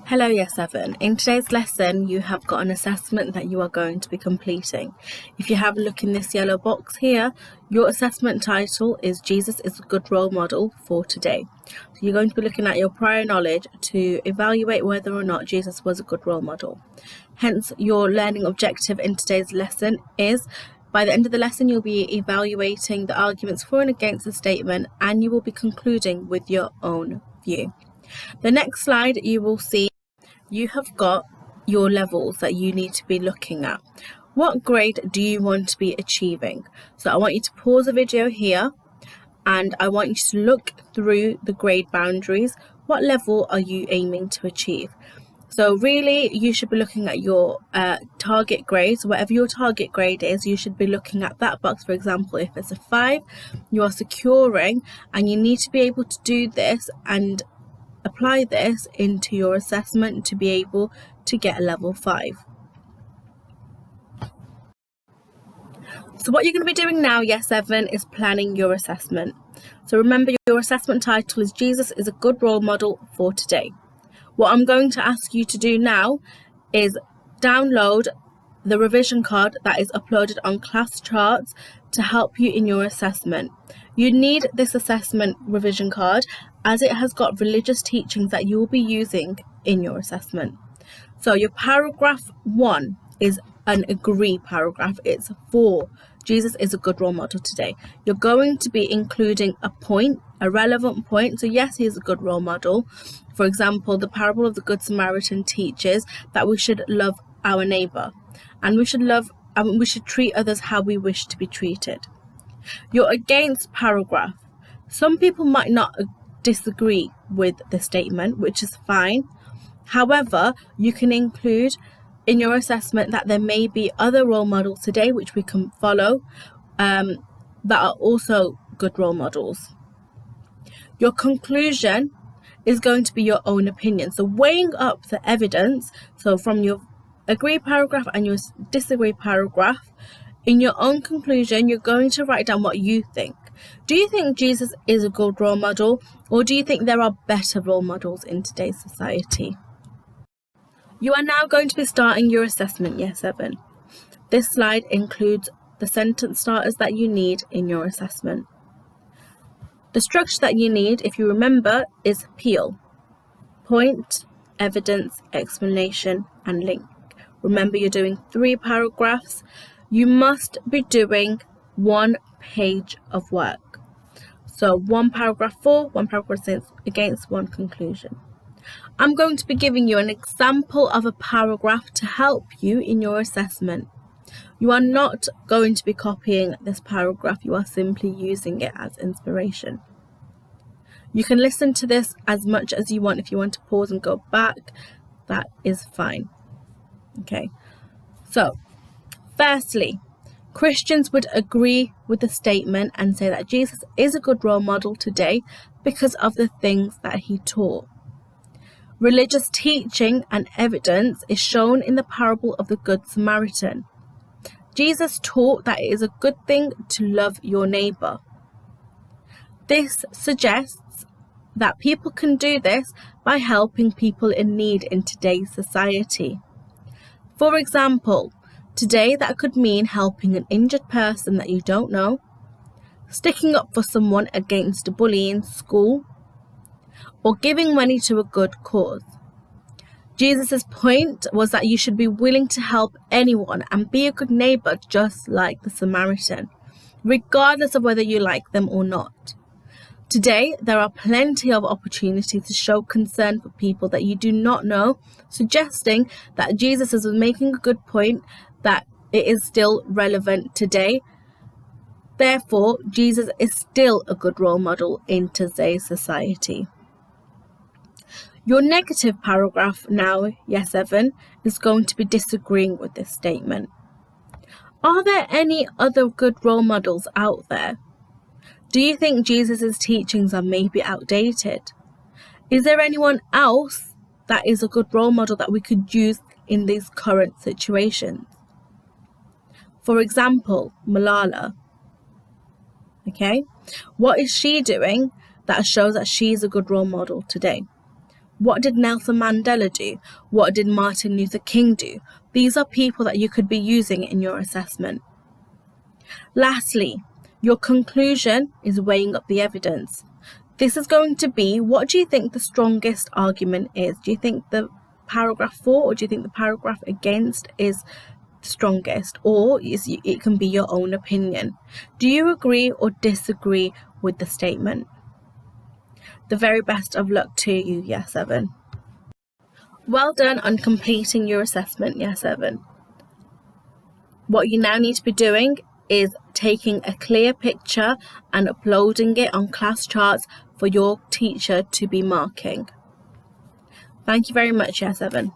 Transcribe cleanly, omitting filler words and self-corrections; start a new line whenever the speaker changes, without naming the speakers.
Hello YR7. In today's lesson you have got an assessment that you are going to be completing. If you have a look in this yellow box here, your assessment title is Jesus is a good role model for today. So you're going to be looking at your prior knowledge to evaluate whether or not Jesus was a good role model. Hence your learning objective in today's lesson is, by the end of the lesson you'll be evaluating the arguments for and against the statement, and you will be concluding with your own view. The next slide you will see you have got your levels that you need to be looking at. What grade do you want to be achieving? So I want you to pause the video here and I want you to look through the grade boundaries. What level are you aiming to achieve? So really you should be looking at your target grade. So whatever your target grade is, you should be looking at that box. For example, if it's a 5, you are securing, and you need to be able to do this and apply this into your assessment to be able to get a level 5. So what you're going to be doing now, YR7, is planning your assessment. So remember, your assessment title is Jesus is a good role model for today. What I'm going to ask you to do now is download the revision card that is uploaded on Class Charts to help you in your assessment. You need this assessment revision card as it has got religious teachings that you will be using in your assessment. So your paragraph 1 is an agree paragraph. It's for Jesus is a good role model today. You're going to be including a point, a relevant point. So yes, he is a good role model. For example, the parable of the Good Samaritan teaches that we should love our neighbor, and we should treat others how we wish to be treated. Your against paragraph. Some people might not disagree with the statement, which is fine. However, you can include in your assessment that there may be other role models today which we can follow that are also good role models. Your conclusion is going to be your own opinion. So weighing up the evidence, so from your agree paragraph and your disagree paragraph, in your own conclusion, you're going to write down what you think. Do you think Jesus is a good role model, or do you think there are better role models in today's society? You are now going to be starting your assessment, YR7. This slide includes the sentence starters that you need in your assessment. The structure that you need, if you remember, is PEAL. Point, evidence, explanation, and link. Remember, you're doing 3 paragraphs. You must be doing 1 page of work. So 1 paragraph for, 1 paragraph against, 1 conclusion. I'm going to be giving you an example of a paragraph to help you in your assessment. You are not going to be copying this paragraph, you are simply using it as inspiration. You can listen to this as much as you want. If you want to pause and go back, that is fine. Okay, so firstly, Christians would agree with the statement and say that Jesus is a good role model today because of the things that he taught. Religious teaching and evidence is shown in the parable of the Good Samaritan. Jesus taught that it is a good thing to love your neighbor. This suggests that people can do this by helping people in need in today's society. For example, today that could mean helping an injured person that you don't know, sticking up for someone against a bully in school, or giving money to a good cause. Jesus' point was that you should be willing to help anyone and be a good neighbor just like the Samaritan, regardless of whether you like them or not. Today, there are plenty of opportunities to show concern for people that you do not know, suggesting that Jesus is making a good point that it is still relevant today. Therefore, Jesus is still a good role model in today's society. Your negative paragraph now, YR7, is going to be disagreeing with this statement. Are there any other good role models out there? Do you think Jesus' teachings are maybe outdated? Is there anyone else that is a good role model that we could use in these current situations? For example, Malala. Okay, what is she doing that shows that she's a good role model today? What did Nelson Mandela do? What did Martin Luther King do? These are people that you could be using in your assessment. Lastly, your conclusion is weighing up the evidence. This is going to be, what do you think the strongest argument is? Do you think the paragraph for, or do you think the paragraph against is strongest? Or it can be your own opinion. Do you agree or disagree with the statement? The very best of luck to you, Year 7. Well done on completing your assessment, Year 7. What you now need to be doing is taking a clear picture and uploading it on class charts for your teacher to be marking. Thank you very much, Year 7.